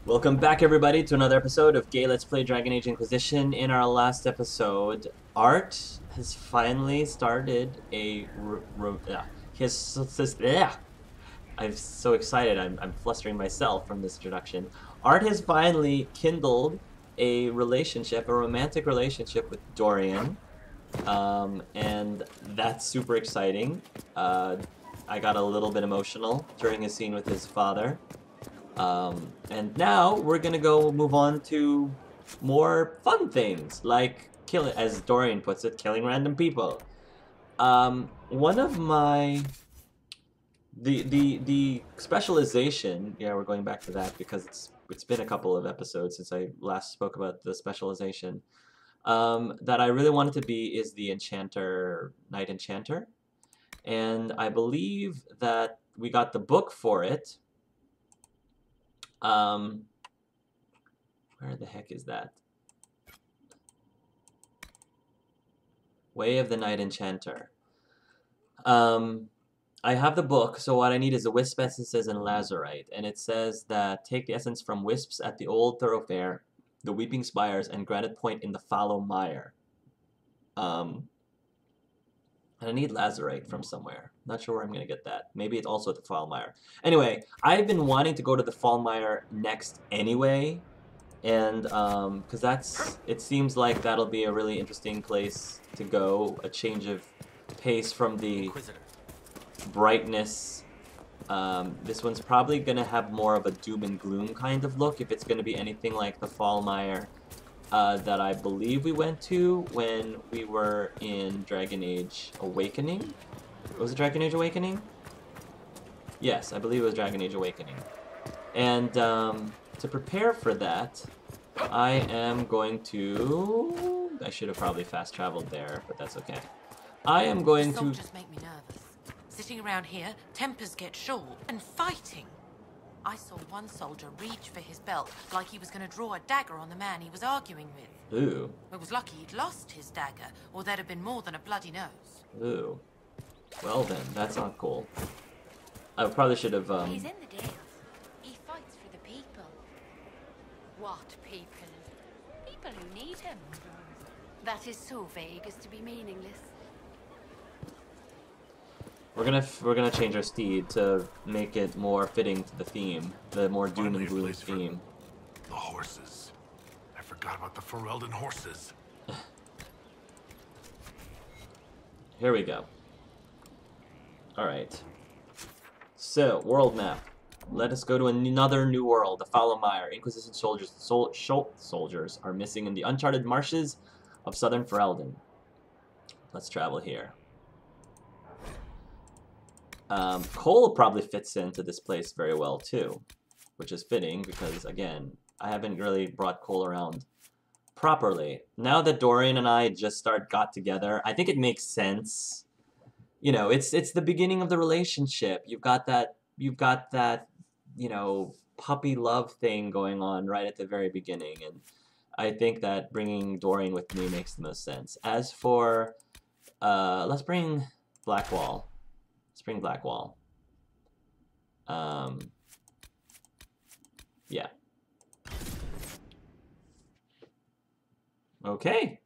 Welcome back, everybody, to another episode of Gay Let's Play Dragon Age Inquisition. In our last episode, Art has finally started a... he has... I'm so excited. I'm flustering myself from this introduction. Art has finally kindled a relationship, a romantic relationship with Dorian. And that's super exciting. I got a little bit emotional during his scene with his father. And now we're gonna go move on to more fun things, like as Dorian puts it, killing random people. One of my the specialization, yeah, we're going back to that because it's been a couple of episodes since I last spoke about the specialization. That I really wanted to be is the Enchanter, Knight Enchanter, and I believe that we got the book for it. Where the heck is that? Way of the Knight Enchanter. I have the book, so what I need is the Wisp essences and Lazurite, and it says that take the essence from Wisps at the Old Thoroughfare, the Weeping Spires, and Granite Point in the Fallow Mire. And I need Lazurite from somewhere. Not sure where I'm gonna get that. Maybe it's also at the Fallow Mire. Anyway, I've been wanting to go to the Fallow Mire next anyway, and because it seems like that'll be a really interesting place to go, a change of pace from the Inquisitor. brightness. This one's probably gonna have more of a doom and gloom kind of look if it's gonna be anything like the Fallow Mire that I believe we went to when we were in Dragon Age Awakening. Was it Dragon Age Awakening? Yes, I believe it was Dragon Age Awakening. And to prepare for that, I am going to... I should have probably fast traveled there, but that's okay. I am going to... Soldiers make me nervous. Sitting around here, tempers get short, and fighting. I saw one soldier reach for his belt like he was going to draw a dagger on the man he was arguing with. Ooh. It was lucky he'd lost his dagger, or there'd have been more than a bloody nose. Ooh. Well then, that's not cool. I probably should have, He's in the Dales. He fights for the people. What people? People who need him. That is so vague as to be meaningless. We're gonna change our steed to make it more fitting to the theme, the more doom and gloom theme. The horses. I forgot about the Ferelden horses. Here we go. Alright. So, world map. Let us go to another new world, the Fallow Mire. Inquisition soldiers are missing in the uncharted marshes of southern Ferelden. Let's travel here. Cole probably fits into this place very well too, which is fitting because, again, I haven't really brought Cole around properly. Now that Dorian and I just got together, I think it makes sense. You know, it's the beginning of the relationship. You've got that, you know, puppy love thing going on right at the very beginning, and I think that bringing Dorian with me makes the most sense. As for, let's bring Blackwall. Spring Blackwall. Yeah. Okay.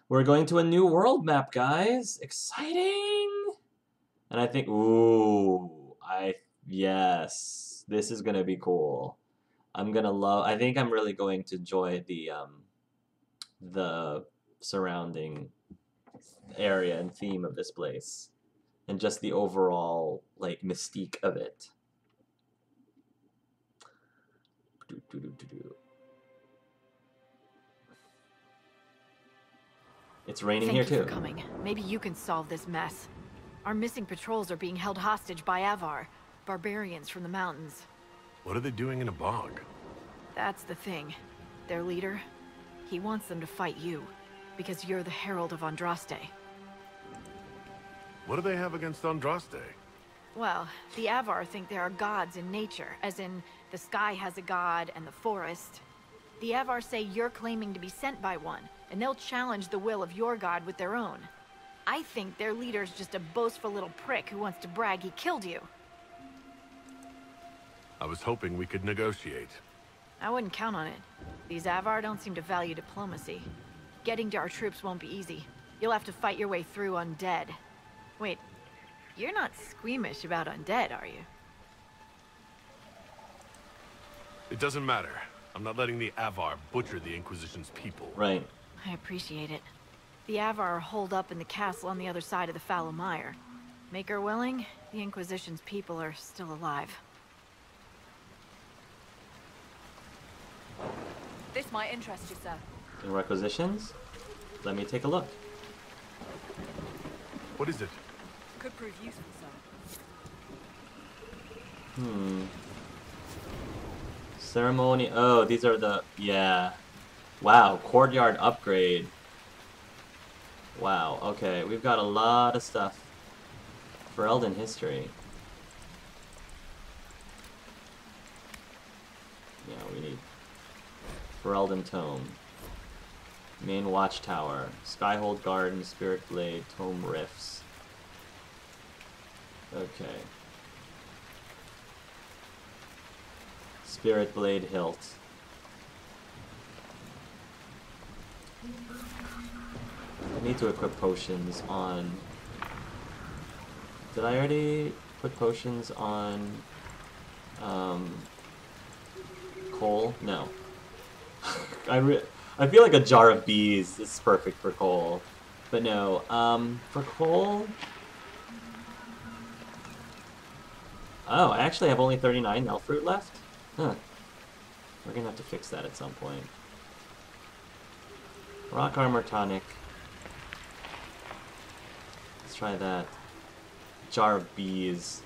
We're going to a new world map, guys. Exciting! And I think, ooh, yes, this is gonna be cool. I think I'm really going to enjoy the surrounding area and theme of this place. And just the overall, like, mystique of it. It's raining here too. Thank you for coming. Maybe you can solve this mess. Our missing patrols are being held hostage by Avar, barbarians from the mountains. What are they doing in a bog? That's the thing. Their leader, he wants them to fight you, because you're the Herald of Andraste. What do they have against Andraste? Well, the Avar think there are gods in nature, as in the sky has a god and the forest. The Avar say you're claiming to be sent by one, and they'll challenge the will of your god with their own. I think their leader's just a boastful little prick who wants to brag he killed you. I was hoping we could negotiate. I wouldn't count on it. These Avar don't seem to value diplomacy. Getting to our troops won't be easy. You'll have to fight your way through undead. Wait, you're not squeamish about undead, are you? It doesn't matter. I'm not letting the Avar butcher the Inquisition's people. Right. I appreciate it. The Avar are holed up in the castle on the other side of the Fallow Mire. Make her willing, the Inquisition's people are still alive. This might interest you, sir. In requisitions? Let me take a look. What is it? Could prove useful, sir. Ceremony. Oh, these are the... Yeah. Wow, courtyard upgrade. Wow, okay. We've got a lot of stuff for Elden history. Yeah, we need Ferelden Tome. Main Watchtower. Skyhold Garden, Spirit Blade, Tome Rifts. Okay. Spirit Blade Hilt. I need to equip potions on... Did I already put potions on... Cole? No. I feel like a jar of bees is perfect for Cole. But no, for Cole... Oh, I actually have only 39 Melfruit left? Huh. We're gonna have to fix that at some point. Rock Armor Tonic. Let's try that. Jar of Bees.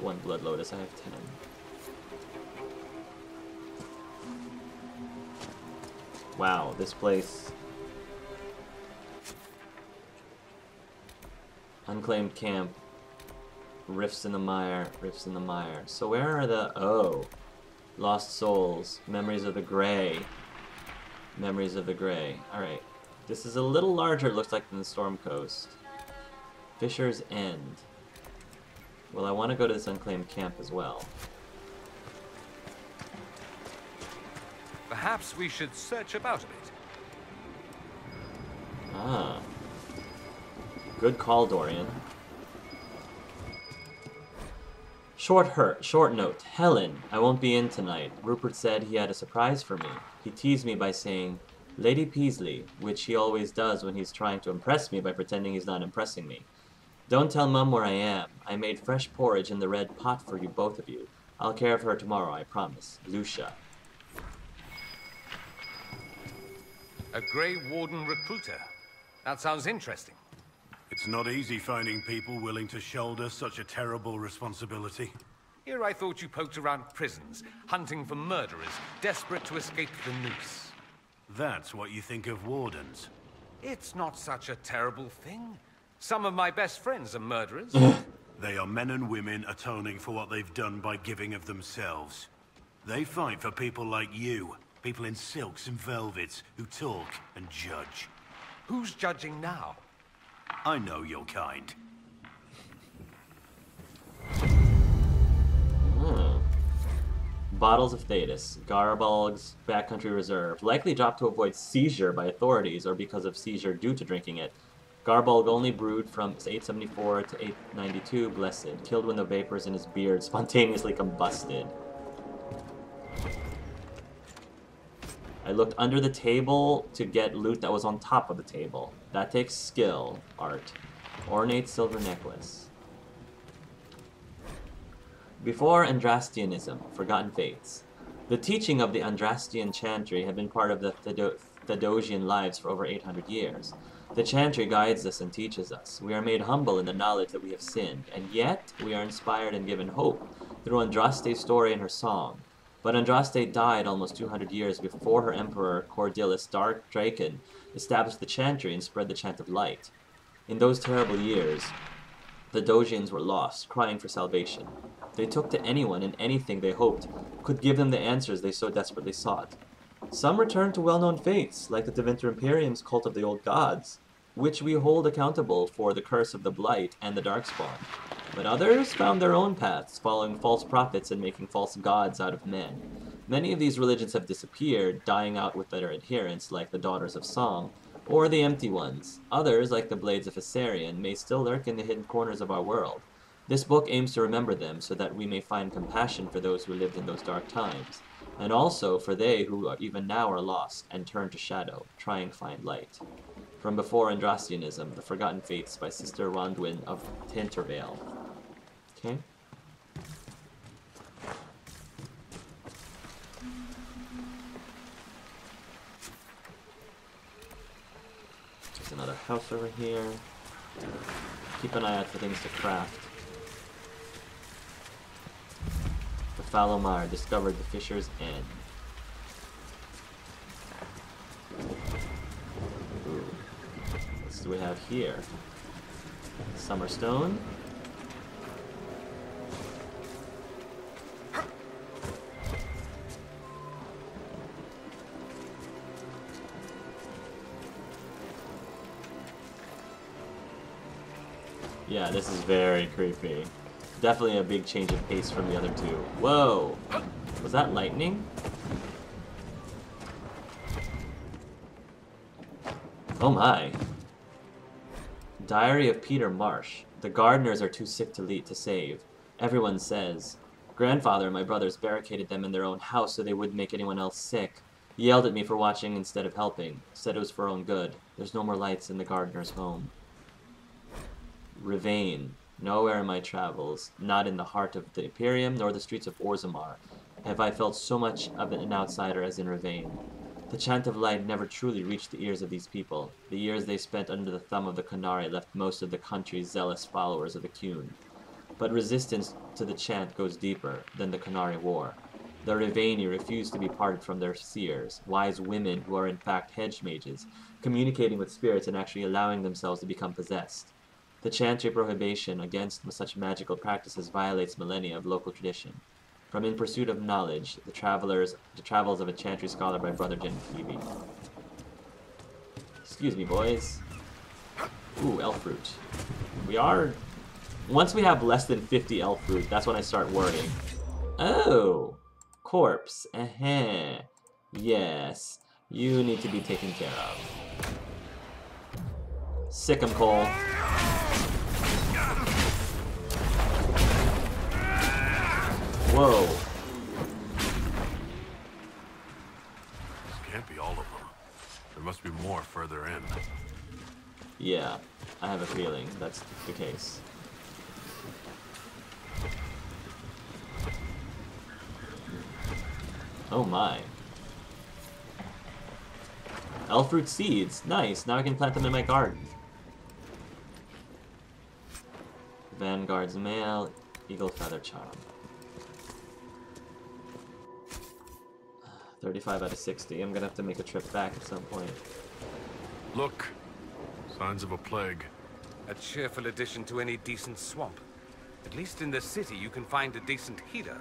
One Blood Lotus, I have 10. Wow, this place. Unclaimed camp. Rifts in the mire, rifts in the mire. So where are the... Oh. Lost souls. Memories of the Grey. Memories of the Grey. Alright. This is a little larger, it looks like, than the Storm Coast. Fisher's End. Well, I want to go to this unclaimed camp as well. Perhaps we should search about a bit. Ah. Good call, Dorian. Short note. Helen, I won't be in tonight. Rupert said he had a surprise for me. He teased me by saying, Lady Peasley, which he always does when he's trying to impress me by pretending he's not impressing me. Don't tell Mum where I am. I made fresh porridge in the red pot for you, both of you. I'll care for her tomorrow, I promise. Lucia. A Grey Warden recruiter. That sounds interesting. It's not easy finding people willing to shoulder such a terrible responsibility. Here I thought you poked around prisons, hunting for murderers, desperate to escape the noose. That's what you think of wardens. It's not such a terrible thing. Some of my best friends are murderers. They are men and women atoning for what they've done by giving of themselves. They fight for people like you, people in silks and velvets who talk and judge. Who's judging now? I know your kind. Bottles of Thetis. Garbalg's Backcountry Reserve. Likely dropped to avoid seizure by authorities or because of seizure due to drinking it. Garbalg only brewed from 874 to 892. Blessed. Killed when the vapors in his beard spontaneously combusted. I looked under the table to get loot that was on top of the table. That takes skill. Art. Ornate silver necklace. Before Andrastianism, Forgotten Faiths. The teaching of the Andrastian chantry had been part of the Thedosian lives for over 800 years. The chantry guides us and teaches us. We are made humble in the knowledge that we have sinned, and yet we are inspired and given hope through Andraste's story and her song. But Andraste died almost 200 years before her emperor, Cordilis Draken, established the chantry and spread the chant of light. In those terrible years, the Dosians were lost, crying for salvation. They took to anyone and anything they hoped could give them the answers they so desperately sought. Some returned to well-known faiths, like the Tevinter Imperium's cult of the Old Gods, which we hold accountable for the curse of the Blight and the Darkspawn. But others found their own paths, following false prophets and making false gods out of men. Many of these religions have disappeared, dying out with their adherents, like the Daughters of Song, or the Empty Ones. Others, like the Blades of Hessarian, may still lurk in the hidden corners of our world. This book aims to remember them so that we may find compassion for those who lived in those dark times, and also for they who even now are lost and turn to shadow, trying to find light. From Before Andrastianism, The Forgotten Fates by Sister Rondwyn of Tintervale. Okay. There's another house over here. Keep an eye out for things to craft. The Fallow Mire discovered the Fisher's End. Ooh. What do we have here? Summerstone. Yeah, this is very creepy. Definitely a big change of pace from the other two. Whoa! Was that lightning? Oh my. Diary of Peter Marsh. The gardeners are too sick to save. Everyone says. Grandfather and my brothers barricaded them in their own house so they wouldn't make anyone else sick. He yelled at me for watching instead of helping. Said it was for our own good. There's no more lights in the gardener's home. Rivain. Nowhere in my travels, not in the heart of the Imperium nor the streets of Orzammar, have I felt so much of an outsider as in Rivain. The chant of light never truly reached the ears of these people. The years they spent under the thumb of the Qunari left most of the country's zealous followers of the Qun. But resistance to the chant goes deeper than the Qunari War. The Rivaini refuse to be parted from their seers, wise women who are in fact hedge mages, communicating with spirits and actually allowing themselves to become possessed. The chantry prohibition against such magical practices violates millennia of local tradition. From In Pursuit of Knowledge, the Travels of a Chantry Scholar by Brother Genkivi. Excuse me, boys. Ooh, elf fruit. Once we have less than 50 elf fruit, that's when I start worrying. Oh! Corpse. Yes. You need to be taken care of. Sick 'em, Cole. Whoa. This can't be all of them. There must be more further in. Yeah, I have a feeling that's the case. Oh my. Elfroot seeds. Nice. Now I can plant them in my garden. Vanguard's Mail. Eagle Feather Charm. 35 out of 60. I'm gonna have to make a trip back at some point. Look. Signs of a plague. A cheerful addition to any decent swamp. At least in the city you can find a decent healer.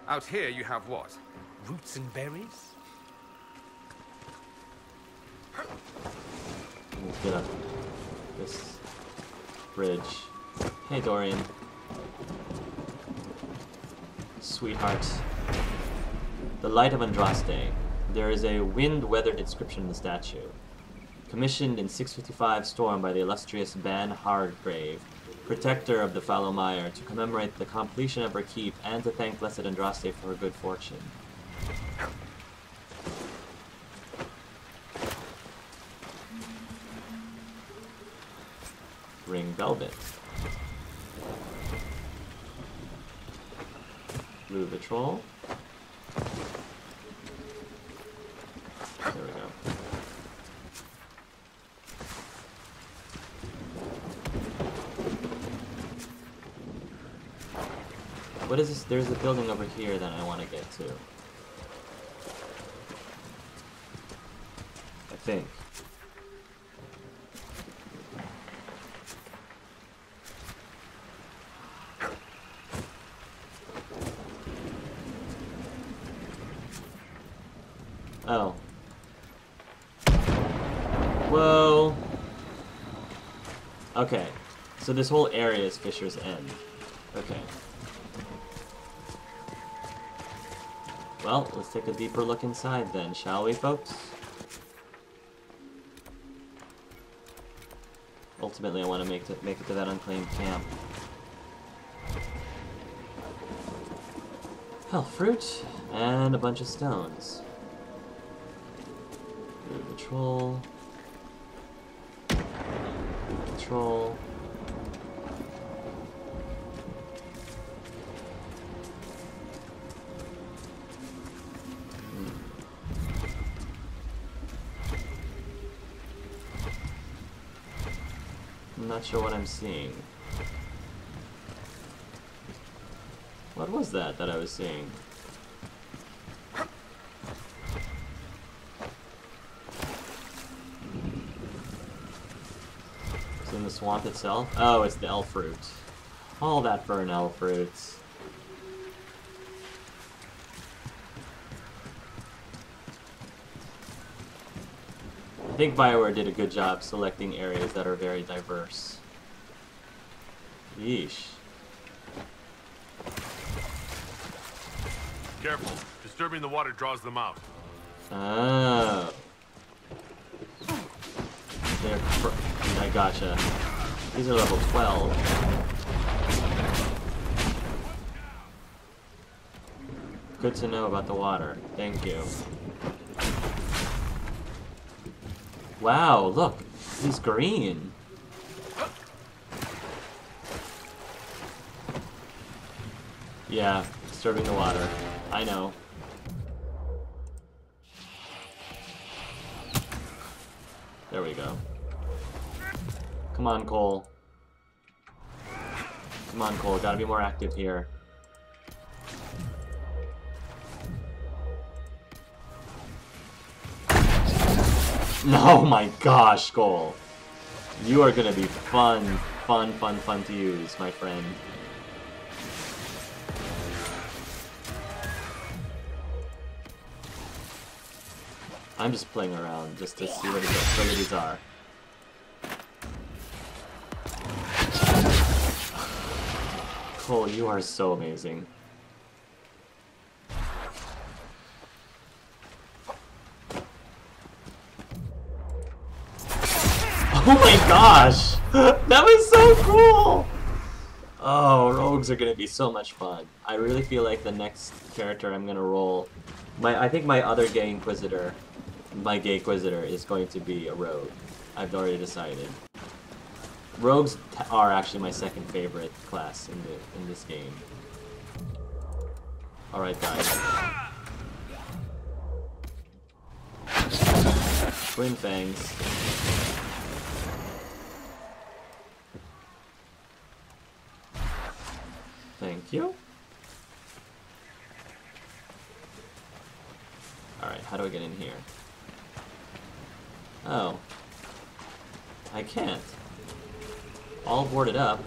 Out here you have what? Roots and berries? Let's get up this bridge. Hey, Dorian. Sweetheart. The Light of Andraste. There is a wind-weathered inscription in the statue. Commissioned in 655 Storm by the illustrious Ban Hardgrave, protector of the Fallow Mire, to commemorate the completion of her keep and to thank Blessed Andraste for her good fortune. Ring Velvet. Blue Vitrol. There we go. What is this? There's a building over here that I want to get to. I think. Oh. Whoa. Okay. So this whole area is Fisher's End. Okay. Well, let's take a deeper look inside then, shall we, folks? Ultimately, I want to make it to that unclaimed camp. Health fruit, and a bunch of stones. Food patrol. Patrol. I'm not sure what I'm seeing. What was that I was seeing? It's in the swamp itself? Oh, it's the elf fruit. All that for an elf fruit. I think BioWare did a good job selecting areas that are very diverse. Yeesh. Careful. Disturbing the water draws them out. Oh. I gotcha. These are level 12. Good to know about the water. Thank you. Wow, look. He's green. Yeah, disturbing the water. I know. There we go. Come on, Cole. Come on, Cole. Gotta be more active here. Oh my gosh, Cole. You are gonna be fun to use, my friend. I'm just playing around just to see what his abilities are. Cole, you are so amazing. Oh my gosh! That was so cool! Oh, rogues are gonna be so much fun. I really feel like the next character I'm gonna roll... I think my other gay Inquisitor, my gay Inquisitor, is going to be a rogue. I've already decided. Rogues are actually my second favorite class in this game. Alright, guys. Twin Fangs. Thank you. Alright, how do I get in here? Oh. I can't. All boarded up.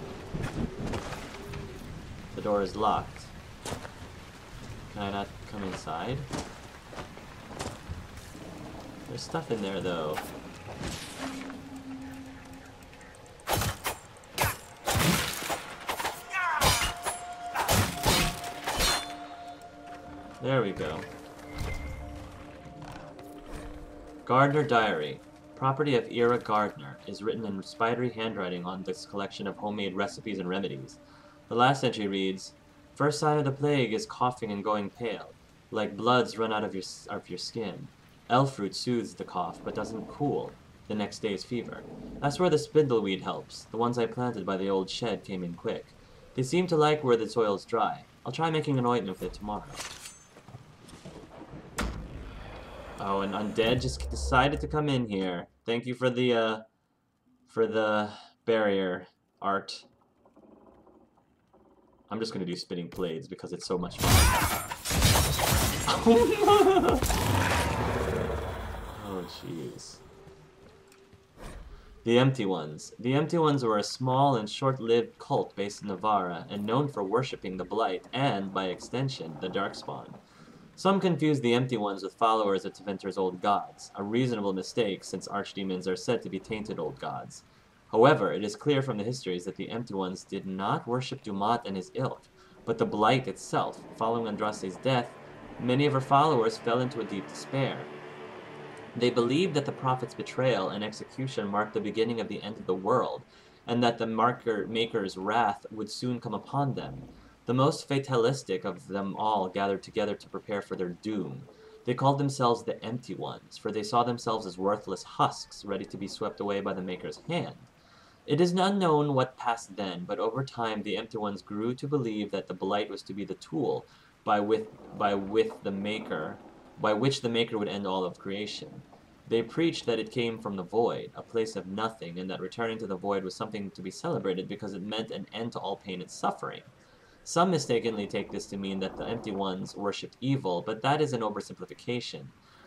The door is locked. Can I not come inside? There's stuff in there, though. There we go. Gardner Diary. Property of Ira Gardner is written in spidery handwriting on this collection of homemade recipes and remedies. The last entry reads, "First sign of the plague is coughing and going pale, like bloods run out of your skin. Elf fruit soothes the cough, but doesn't cool the next day's fever. That's where the spindleweed helps. The ones I planted by the old shed came in quick. They seem to like where the soil's dry. I'll try making an ointment with it tomorrow." Oh, and Undead just decided to come in here. Thank you for the barrier art. I'm just gonna do spinning blades because it's so much fun. Oh, jeez. The Empty Ones. The Empty Ones were a small and short-lived cult based in Navarra and known for worshipping the Blight and, by extension, the Darkspawn. Some confuse the Empty Ones with followers of Tevinter's old gods, a reasonable mistake since archdemons are said to be tainted old gods. However, it is clear from the histories that the Empty Ones did not worship Dumat and his ilk, but the Blight itself. Following Andraste's death, many of her followers fell into a deep despair. They believed that the prophet's betrayal and execution marked the beginning of the end of the world, and that the Maker's wrath would soon come upon them. The most fatalistic of them all gathered together to prepare for their doom. They called themselves the Empty Ones, for they saw themselves as worthless husks, ready to be swept away by the Maker's hand. It is not known what passed then, but over time the Empty Ones grew to believe that the Blight was to be the tool by which the Maker would end all of creation. They preached that it came from the void, a place of nothing, and that returning to the void was something to be celebrated because it meant an end to all pain and suffering. Some mistakenly take this to mean that the Empty Ones worshipped evil, but that is an oversimplification.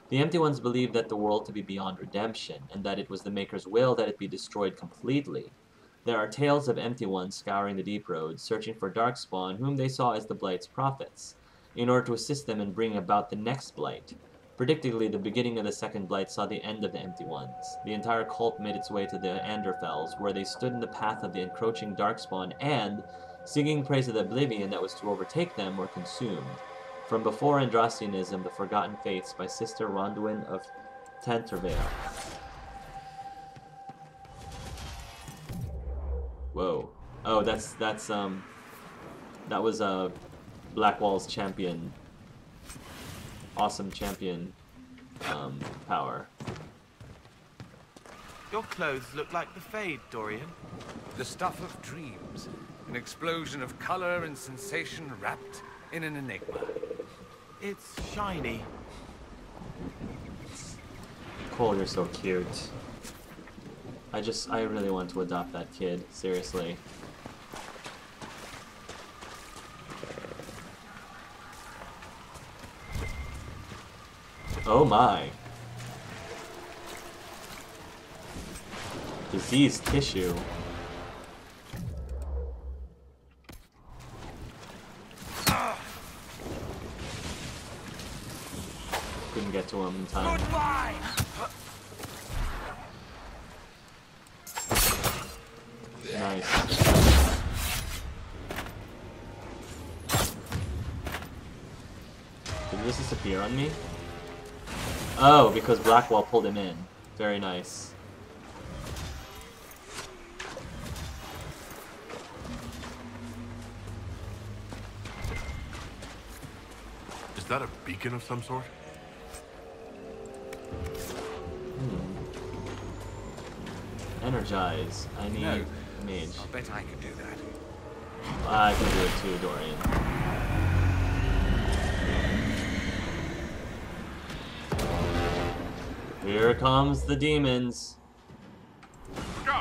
The Empty Ones believed that the world to be beyond redemption, and that it was the Maker's will that it be destroyed completely. There are tales of Empty Ones scouring the deep roads, searching for Darkspawn, whom they saw as the Blight's prophets, in order to assist them in bringing about the next Blight. Predictably, the beginning of the second Blight saw the end of the Empty Ones. The entire cult made its way to the Anderfells, where they stood in the path of the encroaching Darkspawn and, singing praise of the oblivion that was to overtake them, were consumed. From Before Andrastianism, The Forgotten Faiths by Sister Ronduin of Tantervale. Whoa. Oh, that was Blackwall's champion. Awesome champion power. Your clothes look like the Fade, Dorian. The stuff of dreams. An explosion of color and sensation wrapped in an enigma. It's shiny. Cole, you're so cute. I really want to adopt that kid, seriously. Oh my. Diseased tissue. Couldn't get to him in time. Goodbye! Nice. Did this disappear on me? Oh, because Blackwall pulled him in. Very nice. Is that a beacon of some sort? Energize. I need a mage. I'll bet I can do that. I can do it too, Dorian. Here comes the demons. Go!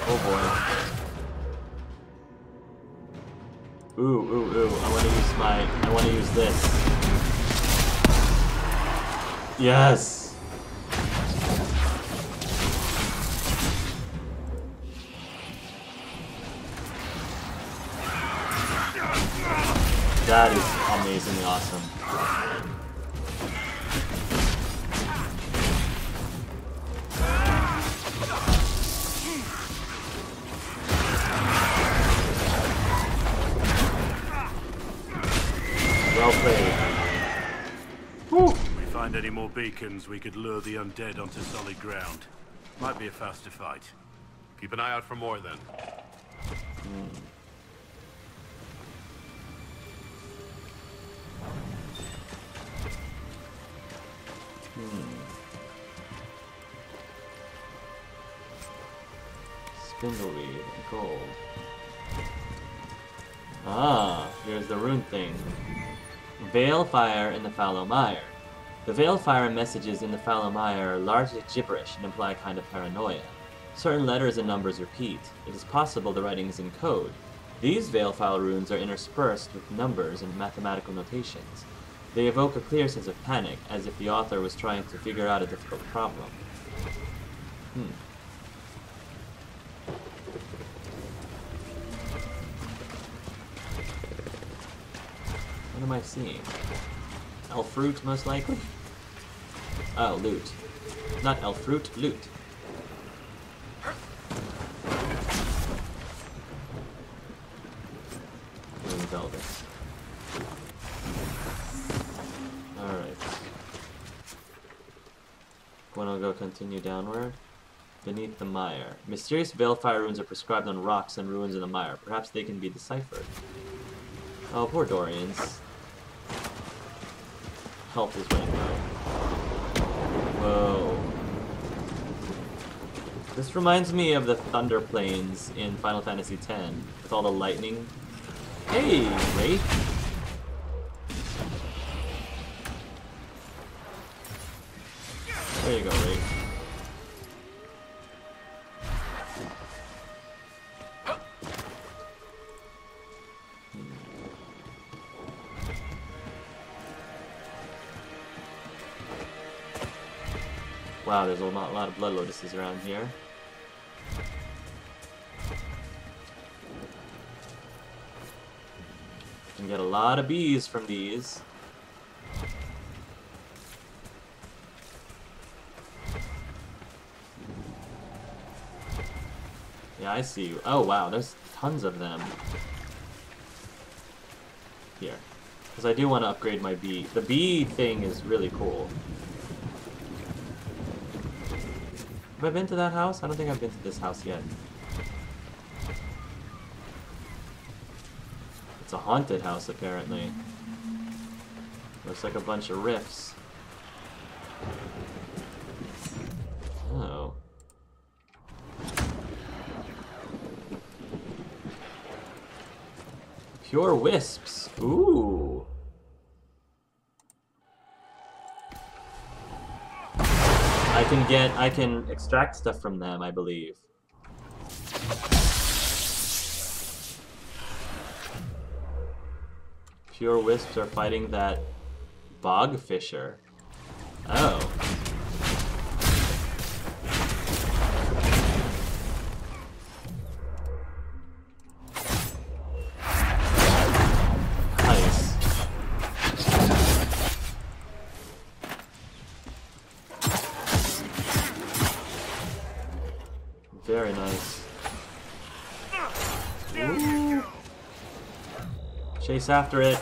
Oh boy. Ooh. I wanna use this. Yes! That is amazingly awesome. Well played. Woo. If we find any more beacons, we could lure the undead onto solid ground. Might be a faster fight. Keep an eye out for more then. Spindleweed, gold. Ah, here's the rune thing. Veilfire in the Fallow Mire. The Veilfire messages in the Fallow Mire are largely gibberish and imply a kind of paranoia. Certain letters and numbers repeat. It is possible the writing is in code. These Veilfire runes are interspersed with numbers and mathematical notations. They evoke a clear sense of panic, as if the author was trying to figure out a difficult problem. What am I seeing? Elf fruit, most likely? Oh, loot. Not elf fruit, loot. I'll go continue downward. Beneath the mire. Mysterious balefire runes are prescribed on rocks and ruins in the mire. Perhaps they can be deciphered. Oh, poor Dorians. Health is running low. Whoa. This reminds me of the Thunder Plains in Final Fantasy X, with all the lightning. Hey, Wraith! There you go, Wraith. Wow, there's a lot of blood lotuses around here. Can get a lot of bees from these. Yeah, I see you. Oh wow, there's tons of them. Here. Because I do want to upgrade my bee. The bee thing is really cool. Have I been to that house? I don't think I've been to this house yet. It's a haunted house, apparently. Looks like a bunch of rifts. Oh. Pure wisps. Ooh. I can extract stuff from them, I believe. Pure wisps are fighting that bog fisher. Oh. Nice. Very nice. Ooh. Chase after it.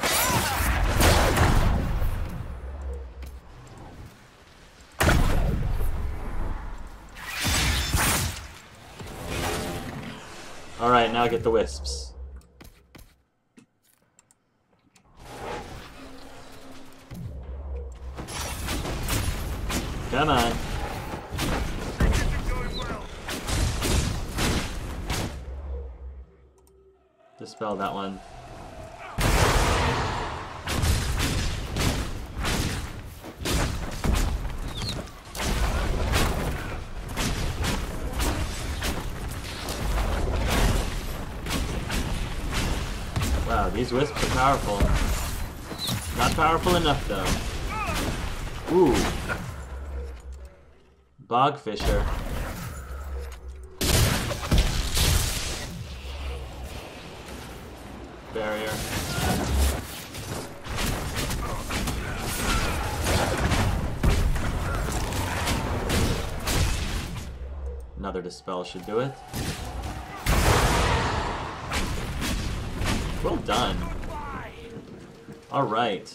Alright, now get the wisps. Come on. Dispel that one. Wow, these wisps are powerful. Not powerful enough, though. Ooh. Bogfisher. Barrier. Another dispel should do it. Well done. Alright.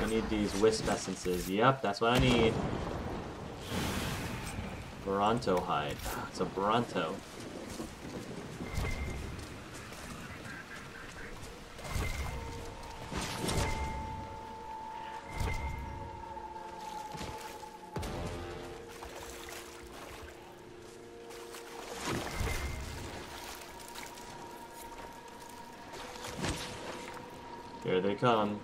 I need these wisp essences. Yep, that's what I need. Bronto hide. It's a Bronto. Here they come.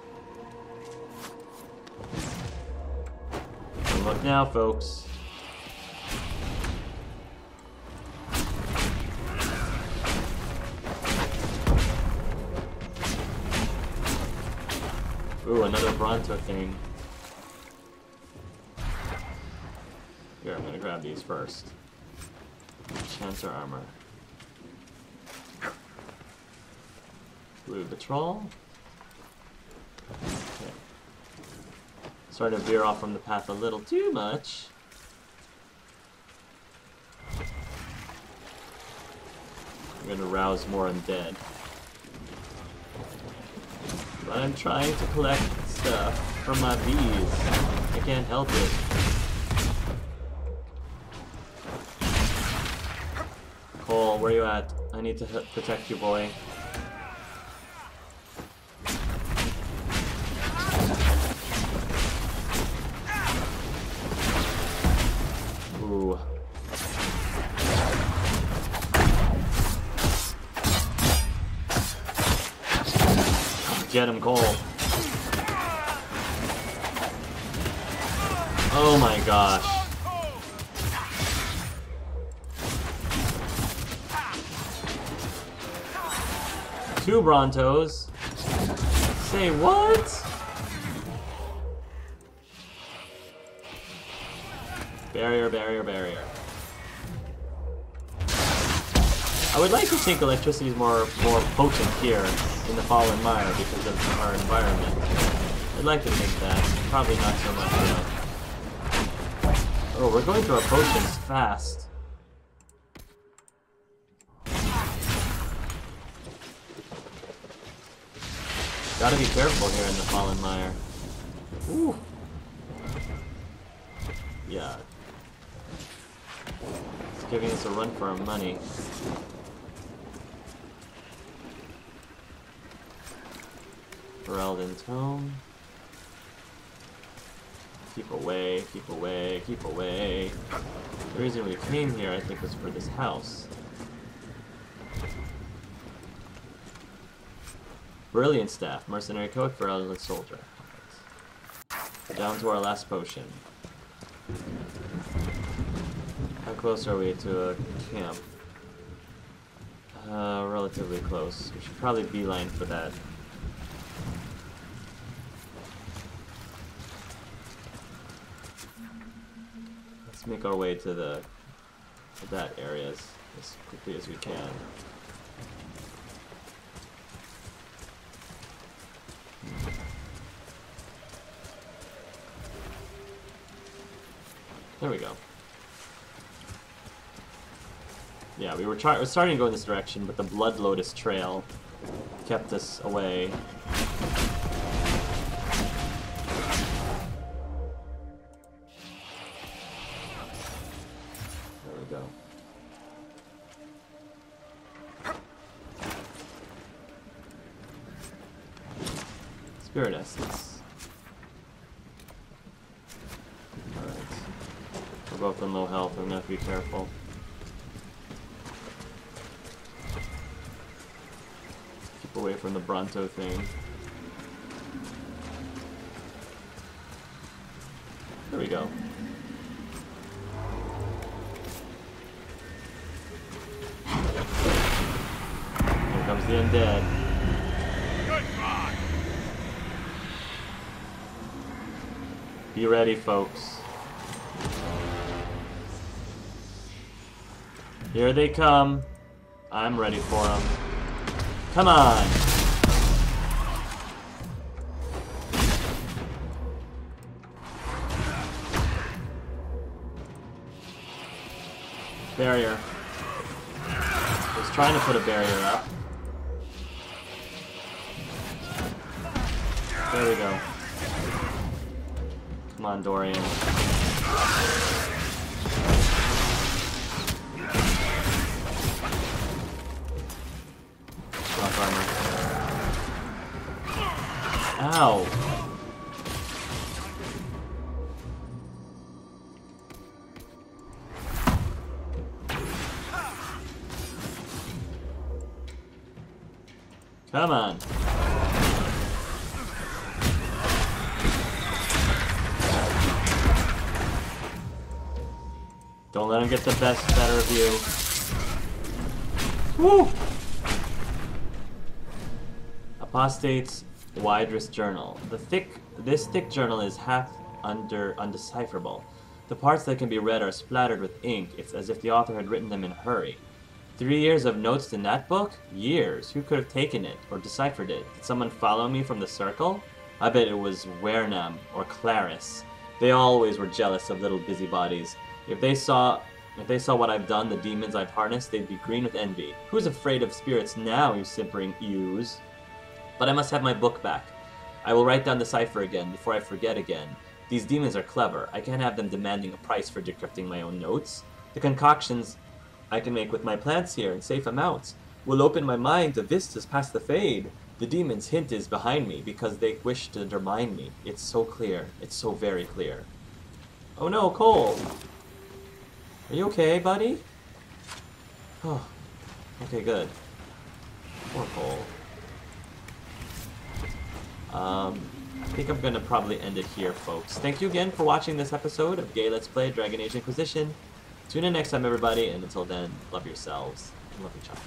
And look now, folks. Ooh, another Bronto thing. Here, I'm gonna grab these first. Chancer armor. Blue Patrol. Okay. Starting to veer off from the path a little too much. I'm gonna rouse more undead. But I'm trying to collect stuff from my bees. I can't help it. Cole, where you at? I need to protect you, boy. Ooh. Get him, Cole. Oh my gosh. Two Brontos. Say what? Barrier, barrier, barrier. I would like to think electricity is more potent here in the Fallow Mire because of our environment. I'd like to think that. Probably not so much, though. Oh, we're going through our potions fast. Gotta be careful here in the Fallow Mire. Ooh. Yeah. It's giving us a run for our money. Ferelden Tome. Keep away, keep away, keep away. The reason we came here, I think, was for this house. Brilliant Staff, Mercenary Coat, Ferelden Soldier. Right. Down to our last potion. How close are we to a camp? Relatively close. We should probably beeline for that. Let's make our way to that area as quickly as we can. There we go. Yeah, we were starting to go in this direction, but the Blood Lotus Trail kept us away. There we go. Spirit Essence. Alright. We're both on low health, we're gonna have to be careful. Keep away from the Bronto thing. There we go. Here comes the undead. Goodbye. Be ready, folks. Here they come. I'm ready for them. Come on! Barrier. Was trying to put a barrier up. There we go. Come on, Dorian. Drop armor. Ow! Come on. Don't let him get the better of you. Woo! Apostate's Widris Journal. This thick journal is half undecipherable. The parts that can be read are splattered with ink. It's as if the author had written them in a hurry. 3 years of notes in that book? Years. Who could have taken it or deciphered it? Did someone follow me from the circle? I bet it was Wernam or Claris. They always were jealous of little busybodies. If they saw what I've done, the demons I've harnessed, they'd be green with envy. Who's afraid of spirits now, you simpering ewes? But I must have my book back. I will write down the cipher again before I forget again. These demons are clever. I can't have them demanding a price for decrypting my own notes. The concoctions I can make with my plants here in safe amounts will open my mind to vistas past the fade. The demon's hint is behind me because they wish to undermine me. It's so clear. It's so very clear. Oh no, Cole! Are you okay, buddy? Oh, okay, good. Poor Cole. I think I'm gonna probably end it here, folks. Thank you again for watching this episode of Gay Let's Play Dragon Age Inquisition. Tune in next time, everybody, and until then, love yourselves and love each other.